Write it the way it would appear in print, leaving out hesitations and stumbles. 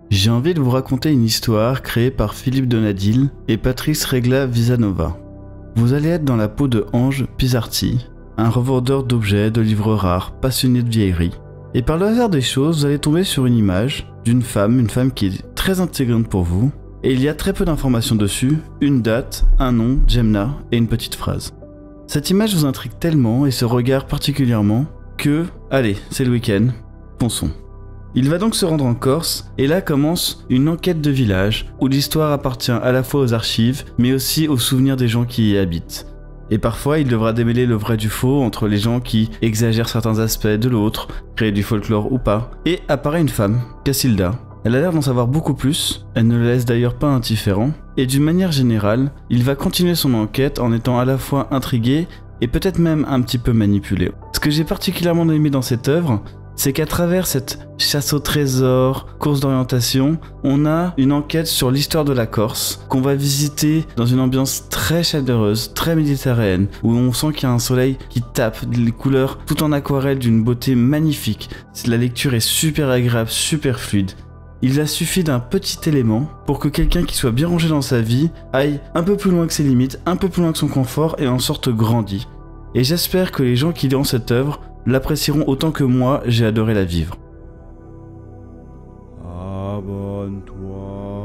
J'ai envie de vous raconter une histoire créée par Philippe Donadil et Patrice Regla Visanova. Vous allez être dans la peau de Ange Pisarti, un revendeur d'objets, de livres rares, passionné de vieillerie. Et par le hasard des choses, vous allez tomber sur une image d'une femme, une femme qui est très intégrante pour vous. Et il y a très peu d'informations dessus, une date, un nom, Jemna et une petite phrase. Cette image vous intrigue tellement et ce regard particulièrement que, allez, c'est le week-end, fonçons. Il va donc se rendre en Corse et là commence une enquête de village où l'histoire appartient à la fois aux archives mais aussi aux souvenirs des gens qui y habitent. Et parfois il devra démêler le vrai du faux entre les gens qui exagèrent certains aspects de l'autre, créer du folklore ou pas. Et apparaît une femme, Cassilda. Elle a l'air d'en savoir beaucoup plus, elle ne le laisse d'ailleurs pas indifférent, et d'une manière générale, il va continuer son enquête en étant à la fois intrigué et peut-être même un petit peu manipulé. Ce que j'ai particulièrement aimé dans cette œuvre, c'est qu'à travers cette chasse au trésor, course d'orientation, on a une enquête sur l'histoire de la Corse, qu'on va visiter dans une ambiance très chaleureuse, très méditerranéenne, où on sent qu'il y a un soleil qui tape, les couleurs tout en aquarelle d'une beauté magnifique. La lecture est super agréable, super fluide. Il a suffi d'un petit élément pour que quelqu'un qui soit bien rangé dans sa vie aille un peu plus loin que ses limites, un peu plus loin que son confort et en sorte grandi. Et j'espère que les gens qui liront cette œuvre l'apprécieront autant que moi j'ai adoré la vivre. Abonne-toi.